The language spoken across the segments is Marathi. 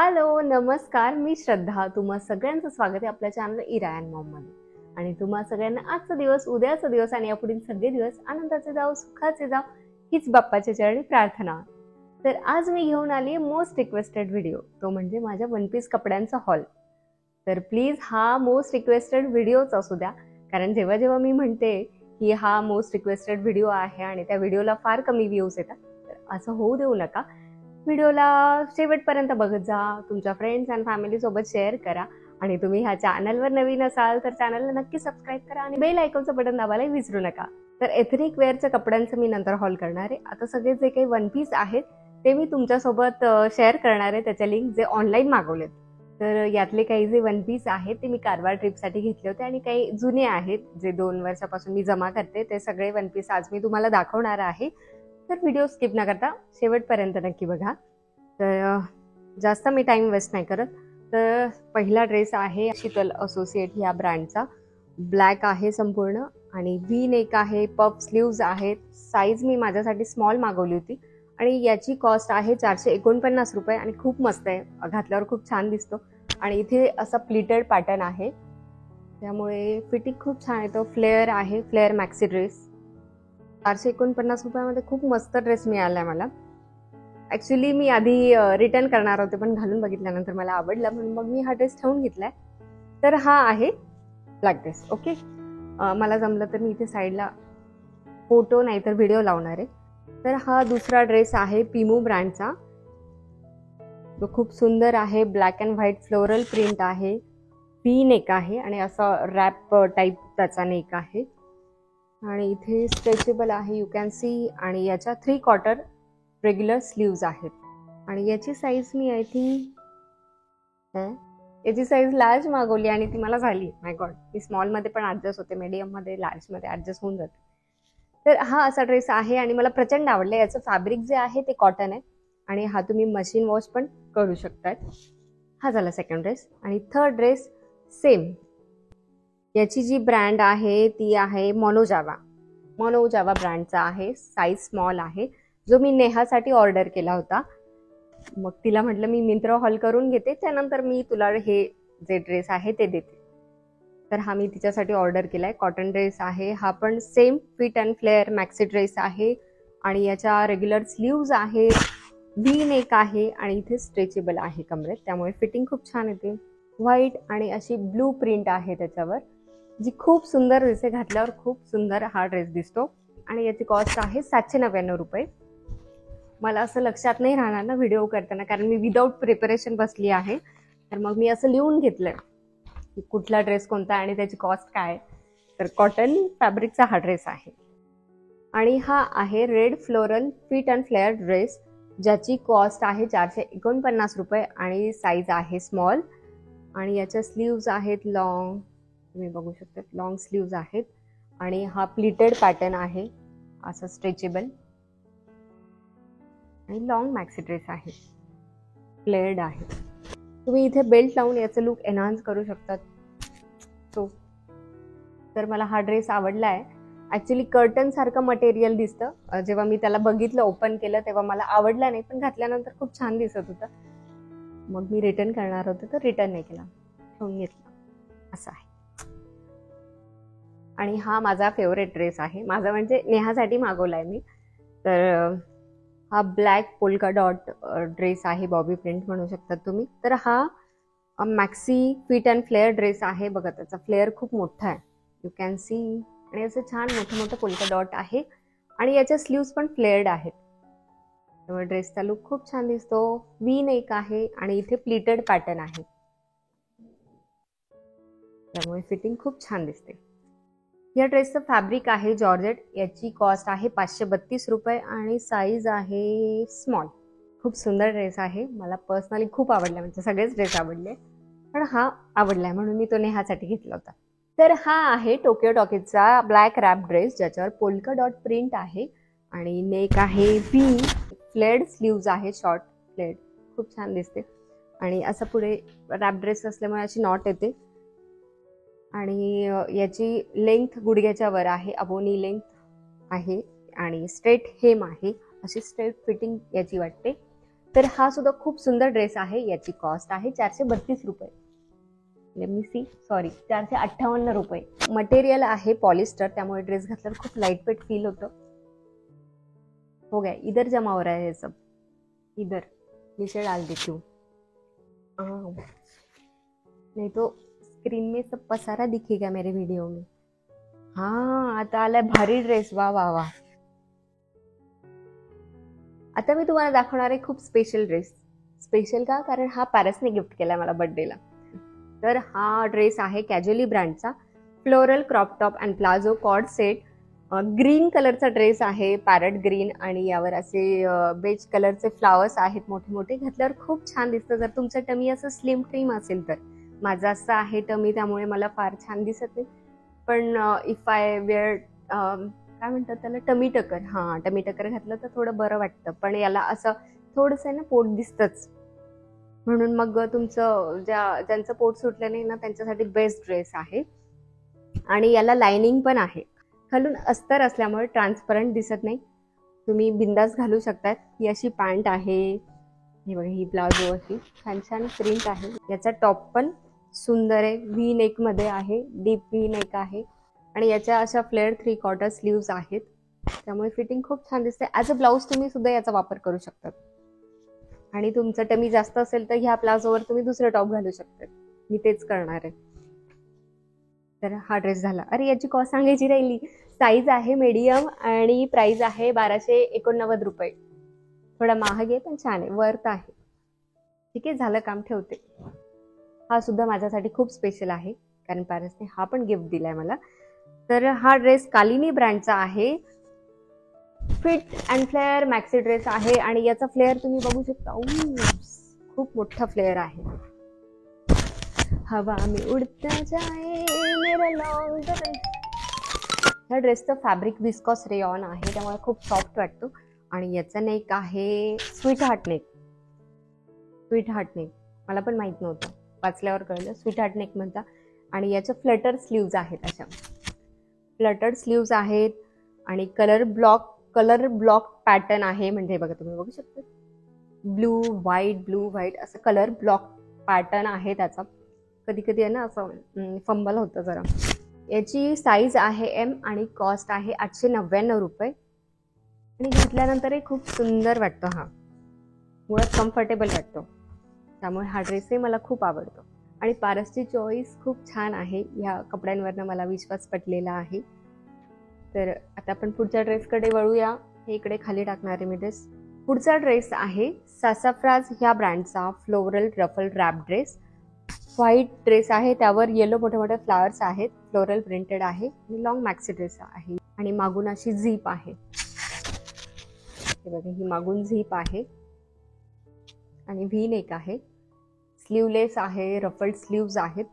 हॅलो, नमस्कार. मी श्रद्धा. तुम्हा सगळ्यांचं स्वागत आहे आपल्या चॅनल इरा अँड मॉम मध्ये. आणि तुम्हा सगळ्यांना आजचा दिवस, उद्याचा दिवस आणि यापुढील सगळे दिवस आनंदाचे जाओ, सुखाचे जाओ हीच बाप्पाच्या चरणी प्रार्थना. तर आज मी घेऊन आली मोस्ट रिक्वेस्टेड व्हिडिओ, तो म्हणजे माझ्या वन पीस कपड्यांचा हॉल. तर प्लीज हा मोस्ट रिक्वेस्टेड व्हिडिओच असू द्या, कारण जेव्हा जेव्हा मी म्हणते की हा मोस्ट रिक्वेस्टेड व्हिडिओ आहे आणि त्या व्हिडिओला फार कमी व्ह्यूज येतात, तर असं होऊ देऊ नका. व्हिडिओला शेवटपर्यंत बघत जा, तुमच्या फ्रेंड्स अँड फॅमिली सोबत शेअर करा आणि तुम्ही ह्या चॅनलवर नवीन असाल तर चॅनलला नक्की सबस्क्राईब करा आणि बेल आयकॉनचं बटन दाबायला विसरू नका. तर एथनिक वेअरच्या कपड्यांचं मी नंतर हॉल करणार आहे. आता सगळे जे काही वन पीस आहेत ते मी तुमच्यासोबत शेअर करणार आहे, त्याच्या लिंक जे ऑनलाईन मागवलेत. तर यातले काही जे वन पीस आहेत ते मी कारवार ट्रिपसाठी घेतले होते आणि काही जुने आहेत जे 2 वर्षापासून मी जमा करते. ते सगळे वन पीस आज मी तुम्हाला दाखवणार आहे. तर व्हिडिओ स्किप न करता शेवटपर्यंत नक्की बघा. तर जास्त मी टाइम वेस्ट नाही करत. तर पहिला ड्रेस आहे शीतल असोसिएट या ब्रँडचा. ब्लॅक आहे संपूर्ण आणि व्ही नेक आहे, पफ स्लीव्ज आहेत. साईज मी माझ्यासाठी स्मॉल मागवली होती आणि याची कॉस्ट आहे 449 रुपये आणि खूप मस्त आहे, घातल्यावर खूप छान दिसतो. आणि इथे असा प्लिटेड पॅटर्न आहे, त्यामुळे फिटिंग खूप छान येतो. फ्लेअर आहे, फ्लेअर मॅक्सी ड्रेस. 449 रुपयामध्ये खूप मस्त ड्रेस मिळाला मला. ॲक्च्युली मी आधी रिटर्न करणार होते, पण घालून बघितल्यानंतर मला आवडला म्हणून मग मी हा ड्रेस ठेवून घेतलाय. तर हा आहे ब्लॅक ड्रेस. ओके, मला जमलं तर मी इथे साईडला फोटो नाही तर व्हिडिओ लावणार आहे. तर हा दुसरा ड्रेस आहे पिमू ब्रँडचा. तो खूप सुंदर आहे. Black and white floral print आहे, व्ही नेक आहे आणि असा रॅप टाईप त्याचा नेक आहे आणि इथे स्ट्रेचेबल आहे, यू कॅन सी. आणि याच्या 3/4 रेग्युलर स्लीव्ज आहेत आणि याची साईज मी आय थिंक याची साईज लार्ज मागवली आणि ती मला झाली. माय गॉड, मी स्मॉलमध्ये पण ॲडजस्ट होते, मीडियममध्ये, लार्जमध्ये ॲडजस्ट होऊन जाते. तर हा असा ड्रेस आहे आणि मला प्रचंड आवडला. याचं फॅब्रिक जे आहे ते कॉटन आहे आणि हा तुम्ही मशीन वॉश पण करू शकतात. हा झाला सेकंड ड्रेस. आणि थर्ड ड्रेस सेम. याची जी ब्रँड आहे ती आहे मोनोजावा. मोनोजावा ब्रँडचा आहे. साईज स्मॉल आहे, जो मी नेहासाठी ऑर्डर केला होता. मग तिला म्हटलं मी मिंत्रा हॉल करून घेते, त्यानंतर मी तुला हे जे ड्रेस आहे ते देते. तर हा मी तिच्यासाठी ऑर्डर केलाय. कॉटन ड्रेस आहे हा, पण same fit and flare maxi dress आहे आणि याच्या रेग्युलर स्लीव्ज आहे, व्ही नेक आहे आणि इथे स्ट्रेचेबल आहे कमरेत, त्यामुळे फिटिंग खूप छान येते. व्हाईट आणि अशी ब्लू प्रिंट आहे त्याच्यावर, जी खूप सुंदर दिसते. घातल्यावर खूप सुंदर हा ड्रेस दिसतो आणि याची कॉस्ट आहे 799 रुपये. मला असं लक्षात नाही राहणार ना व्हिडिओ करताना, कारण मी विदाऊट प्रिपरेशन बसली आहे. तर मग मी असं लिहून घेतलंय की कुठला ड्रेस कोणता आणि त्याची कॉस्ट काय. तर कॉटन फॅब्रिकचा हा ड्रेस आहे आणि हा आहे red floral fit and flare dress, ज्याची कॉस्ट आहे 449 रुपये आणि साईज आहे स्मॉल. आणि याच्या स्लीव्ज आहेत लॉंग, तुम्ही बघू शकता लॉंग स्लीव्ज आहेत आणि हा प्लिटेड पॅटर्न आहे, असं स्ट्रेचेबल आणि लॉंग मॅक्सी ड्रेस आहे, फ्लेअर्ड आहे. तुम्ही इथे बेल्ट लावून याचं लुक एनहान्स करू शकतात. तर मला हा ड्रेस आवडला आहे. ॲक्च्युली कर्टन सारखं मटेरियल दिसतं. जेव्हा मी त्याला बघितलं, ओपन केलं, तेव्हा मला आवडला नाही, पण घातल्यानंतर खूप छान दिसत होतं. मग मी रिटर्न करणार होते, तर रिटर्न नाही केला, ठेवून घेतला. असं आहे. आणि हा माझा फेवरेट ड्रेस आहे. माझा म्हणजे नेहासाठी मागवलाय मी. तर हा ब्लॅक पोल्का डॉट ड्रेस आहे, बॉबी प्रिंट म्हणू शकतात तुम्ही. तर हा maxi fit and flare dress आहे. बघा त्याचा फ्लेअर खूप मोठा आहे, यू कॅन सी. आणि असं छान मोठं मोठं पोल्का डॉट आहे आणि याच्या स्लीव्स पण फ्लेअर्ड आहेत, त्यामुळे ड्रेसचा लुक खूप छान दिसतो. व्ही नेक आहे आणि इथे प्लिटेड पॅटर्न आहे, त्यामुळे फिटिंग खूप छान दिसते. या ड्रेसचं फॅब्रिक आहे जॉर्जेट. याची कॉस्ट आहे 532 रुपये आणि साईज आहे स्मॉल. खूप सुंदर ड्रेस आहे. मला पर्सनली खूप आवडला, म्हणजे सगळेच ड्रेस आवडले, पण हा आवडलाय म्हणून मी तो नेहासाठी घेतला होता. तर हा आहे टोकियो टॉकीजचा ब्लॅक रॅप ड्रेस, ज्याच्यावर पोल्का डॉट प्रिंट आहे आणि नेक आहे व्ही, फ्लेड स्लीव्ज आहे, शॉर्ट फ्लेड, खूप छान दिसते. आणि असं पुढे रॅप ड्रेस असल्यामुळे अशी नॉट येते आणि याची लेंथ गुडघ्याच्या वर आहे, अबोनी लेंथ आहे आणि स्ट्रेट हेम आहे, अशी स्ट्रेट फिटिंग याची वाटते. तर हा सुद्धा खूप सुंदर ड्रेस आहे. याची कॉस्ट आहे 432 रुपये. लेट मी सी, सॉरी 458 रुपये. मटेरियल आहे पॉलिस्टर, त्यामुळे ड्रेस घातल्यावर खूप लाईट वेट फील होतं. हो गया, इधर जमा हो रहा है सब, इधर नीचे डाल देती हूँ, नहीं तो स्क्रीन में सब पसारा दिखेगा मेरे वीडियो में. हाँ, आता आलाय भारी ड्रेस. वा वा वा. आता मी तुम्हाला दाखवणार आहे खूप स्पेशल ड्रेस. स्पेशल का? कारण हा पॅरिसने गिफ्ट केलाय मला बर्थडेला. तर हा ड्रेस आहे कॅज्युअली ब्रँडचा, floral crop top and palazzo coord set. Green कलरचा ड्रेस आहे, पॅरट ग्रीन, आणि यावर असे बेज कलरचे फ्लावर्स आहेत मोठे मोठे. घातल्यावर खूप छान दिसतं. जर तुमचं टमी असं स्लिम ट्रिम असेल तर. माझं असं आहे टमी, त्यामुळे मला फार छान दिसत नाही. पण इफ आय वेअर काय म्हणतात त्याला, टमी टकर. हां, टमी टकर घातलं तर थोडं बरं वाटतं. पण याला असं थोडंसं ना पोट दिसतंच, म्हणून मग तुमचं ज्यांचं पोट सुटलं नाही ना त्यांच्यासाठी बेस्ट ड्रेस आहे. आणि याला लाइनिंग पण आहे. खालून अस्तर असल्यामुळे ट्रान्सपरंट दिसत नाही, तुम्ही बिंदास घालू शकतात. ही अशी पॅन्ट आहे, हे बघा, ही प्लाझो अशी छान छान प्रिंट आहे. याचा टॉप पण सुंदर आहे, व्ही नेक मध्ये आहे, डीप व्ही नेक आहे. आणि याच्या अशा फ्लेअर 3/4 स्लीव्ज आहेत, त्यामुळे फिटिंग खूप छान दिसते. ॲज अ ब्लाऊज तुम्ही सुद्धा याचा वापर करू शकतात. आणि तुमचं टमी जास्त असेल तर ह्या प्लाझोवर तुम्ही दुसरं टॉप घालू शकतात. मी तेच करणार आहे. तर हा ड्रेस झाला. अरे, याची कॉस्ट सांगायची राहिली. साईज आहे मीडियम आणि प्राइस आहे 1289 रुपये. थोडा महाग आहे पण छान आहे, वर्थ आहे. ठीक आहे, झालं काम, ठेवते. हा सुद्धा माझ्यासाठी खूप स्पेशल आहे, कारण पॅरिसने हा पण गिफ्ट दिलाय मला. तर हा ड्रेस कालिनी ब्रँडचा आहे, fit and flare maxi dress आहे. आणि याचा फ्लेअर तुम्ही बघू शकता, खूप मोठा फ्लेअर आहे. हवा में उडता जाए मेरा लॉन्ग. ह्या ड्रेसचं फॅब्रिक विस्कॉस रेयॉन आहे, त्यामुळे खूप सॉफ्ट वाटतो. आणि याचा नेक आहे sweet heart neck. Sweet heart neck मला पण माहित नव्हतं, वाचल्यावर कळलं स्वीट हार्ट नेक म्हणता. आणि याच्या फ्लटर स्लीव्ज आहेत, अशा फ्लटर स्लीव्ज आहेत. आणि कलर ब्लॉक पॅटर्न आहे. म्हणजे बघा, तुम्ही बघू शकता, ब्लू व्हाईट असं कलर ब्लॉक पॅटर्न आहे त्याचा. कधी कधी आहे ना असं फंबल होतं जरा. याची साईज आहे एम आणि कॉस्ट आहे 899 रुपये. आणि घातल्यानंतरही खूप सुंदर वाटतो. हा मुळात कम्फर्टेबल वाटतो, त्यामुळे हा ड्रेसही मला खूप आवडतो. आणि पारसची चॉईस खूप छान आहे. ह्या कपड्यांवरनं मला विश्वास पटलेला आहे. तर आता आपण पुढच्या ड्रेसकडे वळूया. हे इकडे खाली टाकणार आहे मी ड्रेस. पुढचा ड्रेस आहे सासाफ्राज ह्या ब्रँडचा floral ruffle wrap dress. White dress आहे, त्यावर येलो मोठे मोठे फ्लावर्स आहेत, फ्लोरल प्रिंटेड आहे. आणि लॉंग मॅक्सी ड्रेस आहे. आणि मागून अशी झीप आहे, हे बघा, ही मागून झीप आहे. आणि व्ही नेक आहे, स्लीवलेस आहे, रफल्ड स्लीव्ज आहेत.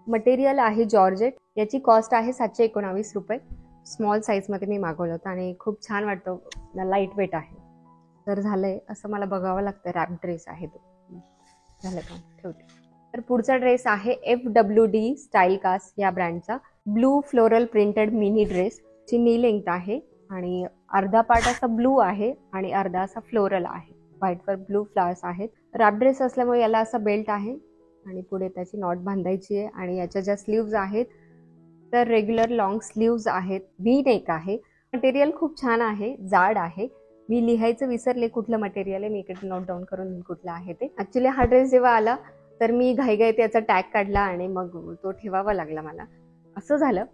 मटेरियल आहे जॉर्जेट. याची कॉस्ट आहे 719 रुपये. स्मॉल साईजमध्ये मी मागवलं होतं आणि खूप छान वाटतं, लाईट वेट आहे. तर झालंय असं मला बघावं लागतं. रॅप ड्रेस आहे तो. झालं का, ठेवते. तर पुढचा ड्रेस आहे FWD स्टाईल कास्ट या ब्रँडचा blue floral printed mini dress. ची नी लेंथ आहे आणि अर्धा पार्ट असा ब्लू आहे आणि अर्धा असा फ्लोरल आहे. व्हाईटवर ब्लू फ्लावर्स आहेत. रॅप ड्रेस असल्यामुळे याला असा बेल्ट आहे आणि पुढे त्याची नॉट बांधायची आहे. आणि याच्या ज्या स्लीव्ज आहेत तर रेग्युलर लॉंग स्लीव्ज आहेत. व्ही नेक आहे. मटेरियल खूप छान आहे, जाड आहे. मी लिहायचं विसरले कुठलं मटेरियल आहे, मी इकडे नोट डाऊन करून कुठलं आहे ते. ॲक्च्युली हा ड्रेस जेव्हा आला तर मी घाईघाईत याचा टॅग काढला आणि मग तो ठेवावा लागला मला. असं झालं.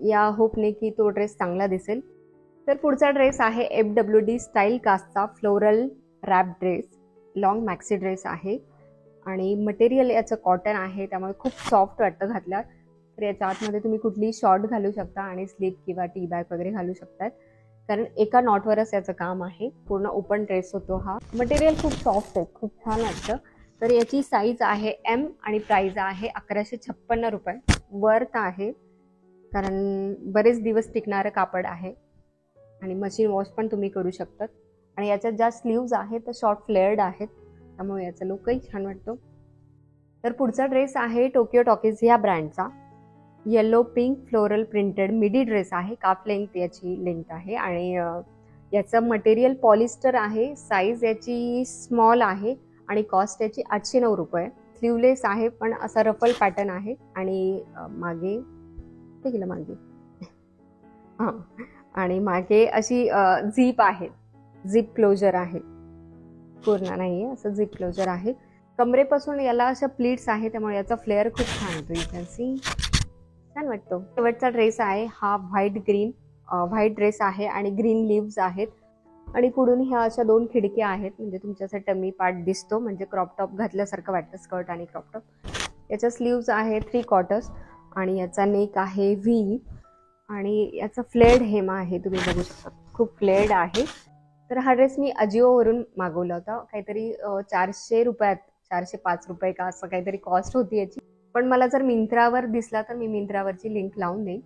या होपने की तो ड्रेस चांगला दिसेल. तर पुढचा ड्रेस आहे FWD स्टाईल कास्टचा floral wrap dress. Long maxi dress आहे आणि मटेरियल याचं कॉटन आहे, त्यामुळे खूप सॉफ्ट वाटतं घातल्यावर. तर याच्या आतमध्ये तुम्ही कुठलीही शॉर्ट घालू शकता आणि स्लीप किंवा टी बॅग वगैरे घालू शकतात, कारण एका नॉटवरच याचं काम आहे. पूर्ण ओपन ड्रेस होतो हा. मटेरियल खूप सॉफ्ट आहे, खूप छान वाटतं. तर याची साईज आहे एम आणि प्राइस आहे 1156 रुपये. वर्थ आहे, कारण बरेच दिवस टिकणारं कापड आहे आणि मशीन वॉश पण तुम्ही करू शकतात. आणि याच्यात ज्या स्लीव्ज आहेत त्या शॉर्ट फ्लेअर्ड आहेत, त्यामुळे याचा लुकही छान वाटतो. तर पुढचा ड्रेस आहे टोकियो टॉकीज या ब्रँडचा yellow pink floral printed midi dress आहे. काफ लेंथ याची लेंथ आहे आणि याचं मटेरियल पॉलिस्टर आहे, साईज याची स्मॉल आहे आणि कॉस्ट याची 809 रुपये. स्लीवलेस आहे पण असा रफल पॅटर्न आहे आणि मागे ते गेलं मागे हां, आणि मागे अशी झीप आहे, झीप क्लोजर आहे, पूर्ण नाहीये असं झीप क्लोजर आहे. कमरेपासून याला अशा प्लीट्स आहे त्यामुळे याचा फ्लेअर खूप छान येतो. यू कॅन सी, छान वाटतो. शेवटचा ड्रेस आहे हा व्हाईट ड्रेस आहे आणि ग्रीन लिव्स आहेत आणि पुढून ह्या अशा 2 खिडक्या आहेत म्हणजे तुमच्याचा टमी पार्ट दिसतो, म्हणजे क्रॉप टॉप घातल्यासारखं वाटतं, स्कर्ट आणि क्रॉप टॉप. याच्या स्लीव्ज आहे 3 क्वार्टर्स आणि याचा नेक आहे व्ही आणि याचा फ्लेड हेम आहे, तुम्ही बघू शकता खूप फ्लेड आहे. तर हा ड्रेस मी अजिओवरून मागवला होता, काहीतरी 400 रुपयात, 405 रुपये का असं काहीतरी कॉस्ट होती याची. पण मला जर मिंत्रावर दिसला तर मी मिंत्रावरची लिंक लावून देईन,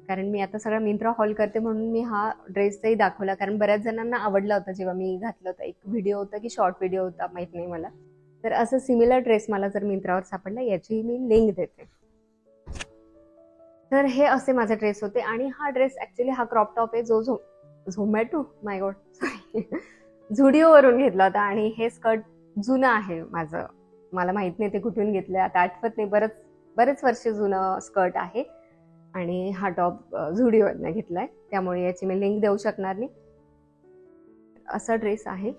कारण मी आता सगळा मिंत्रा हॉल करते म्हणून मी हा ड्रेसही दाखवला, कारण बऱ्याच जणांना आवडला होता जेव्हा मी घातलं होतं. एक व्हिडिओ होता की शॉर्ट व्हिडिओ होता माहित नाही मला. तर असं सिमिलर ड्रेस मला जर मिंत्रावर सापडला याची मी लिंक देते. तर हे असे माझे ड्रेस होते आणि हा ड्रेस ऍक्च्युली हा क्रॉप टॉप आहे जो झोमॅटो माय गॉड सॉरी झुडिओवरून घेतला होता आणि हे स्कर्ट जुनं आहे माझं, मला माहित नाही ते कुठून घेतलंय आता आठवत नाही, बरेच वर्ष जुनं स्कर्ट आहे आणि हा टॉप झुडिओवरनं घेतलाय त्यामुळे याची मी लिंक देऊ शकणार नाही. असा ड्रेस आहे.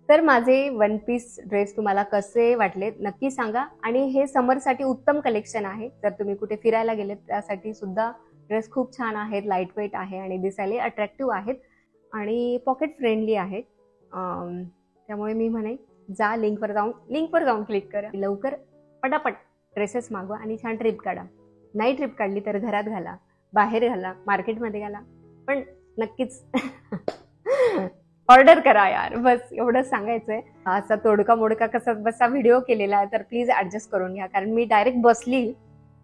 तर माझे 1 पीस ड्रेस तुम्हाला कसे वाटले नक्की सांगा आणि हे समरसाठी उत्तम कलेक्शन आहे. जर तुम्ही कुठे फिरायला गेलेत त्यासाठी सुद्धा ड्रेस खूप छान आहेत, लाईट वेट आहे आणि दिसायला अट्रॅक्टिव्ह आहेत आणि पॉकेट फ्रेंडली आहेत. त्यामुळे मी म्हणेन जा लिंकवर जाऊन क्लिक करा, लवकर पटापट ड्रेसेस मागवा आणि छान ट्रिप काढा. नाही ट्रिप काढली तर घरात घाला, बाहेर घाला, मार्केटमध्ये घाला, पण नक्कीच ऑर्डर करा यार, बस एवढंच सांगायचंय. असा तोडका मोडका कसा बसा व्हिडिओ केलेला आहे तर प्लीज ऍडजस्ट करून घ्या, कारण मी डायरेक्ट बसली,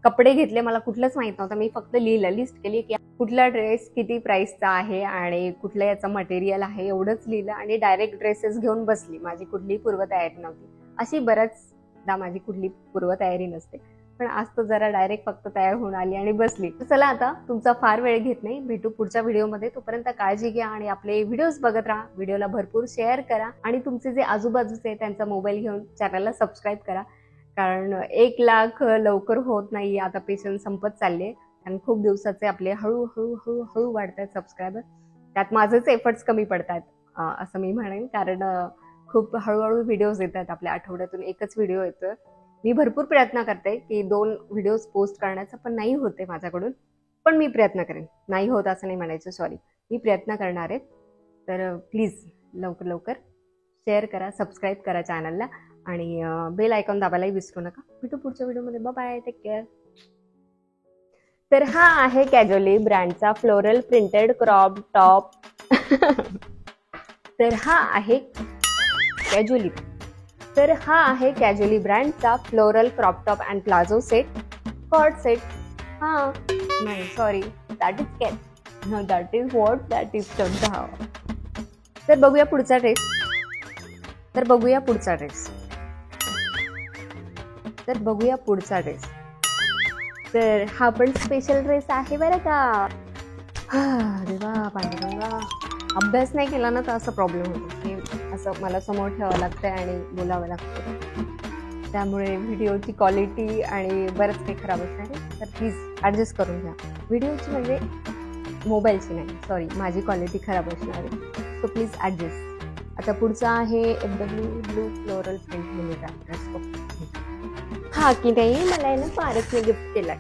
कपडे घेतले, मला कुठलंच माहित नव्हतं, मी फक्त लिहिलं, लिस्ट केली की कुठला ड्रेस किती प्राइसचा आहे आणि कुठलं याचं मटेरियल आहे एवढंच लिहिलं आणि डायरेक्ट ड्रेसेस घेऊन बसली. माझी कुठलीही पूर्वतयारी नव्हती, अशी बऱ्याचदा माझी कुठली पूर्वतयारी नसते, पण आज तो जरा डायरेक्ट फक्त तयार होऊन आली आणि बसली. चला आता तुमचा फार वेळ घेत नाही, भेटू पुढच्या व्हिडिओमध्ये. तोपर्यंत काळजी घ्या आणि आपले व्हिडिओज बघत राहा, व्हिडिओला भरपूर शेअर करा आणि तुमचे जे आजूबाजूचे त्यांचा मोबाईल घेऊन चॅनलला सबस्क्राईब करा, कारण 1 लाख लवकर होत नाही, आता पेशन्स संपत चालले आणि खूप दिवसाचे आपले हळूहळू वाढत आहेत सबस्क्रायबर. त्यात माझेच एफर्ट्स कमी पडतात असं मी म्हणेन, कारण खूप हळूहळू व्हिडिओज येतात, आपल्या आठवड्यातून एकच व्हिडिओ येतोय. मी भरपूर प्रयत्न करते की 2 व्हिडिओज पोस्ट करण्याचा, पण नाही होते माझ्याकडून, पण मी प्रयत्न करेन. नाही होत असं नाही म्हणायचं, सॉरी, मी प्रयत्न करणार आहे. तर प्लीज लवकर शेअर करा, सबस्क्राईब करा चॅनलला आणि बेल आयकॉन दाबायलाही विसरू नका. भेटू पुढच्या व्हिडिओमध्ये, बाय बाय, टेक केअर. तर हा आहे कॅज्युअली ब्रँडचा फ्लोरल प्रिंटेड क्रॉप टॉप. तर हा आहे कॅज्युअली ब्रँडचा floral crop top and palazzo set, coord set. हा नाही sorry, that is cat, no that is what, that is Shraddha. तर बघूया पुढचा ड्रेस. तर हा पण स्पेशल ड्रेस आहे बरं का. देवा पांडुरंगा, अभ्यास नाही केला ना तर असं प्रॉब्लेम होतो, हे असं मला समोर ठेवावं लागतं आणि बोलावं लागतं, त्यामुळे व्हिडिओची क्वालिटी आणि बरंच काही खराब असणार आहे. तर प्लीज ॲडजस्ट करून घ्या. व्हिडिओची म्हणजे मोबाईलची नाही, सॉरी, माझी क्वालिटी खराब असणार आहे, सो प्लीज ॲडजस्ट. आता पुढचा आहे ब्लू फ्लोरल प्रिंट मिळेल ड्रेस. हा की नाही, मला आहे ना पारसने गिफ्ट केलाय.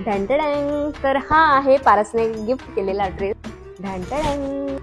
ढँटडँग. तर हा आहे पारसने गिफ्ट केलेला ड्रेस. ढँटडँग.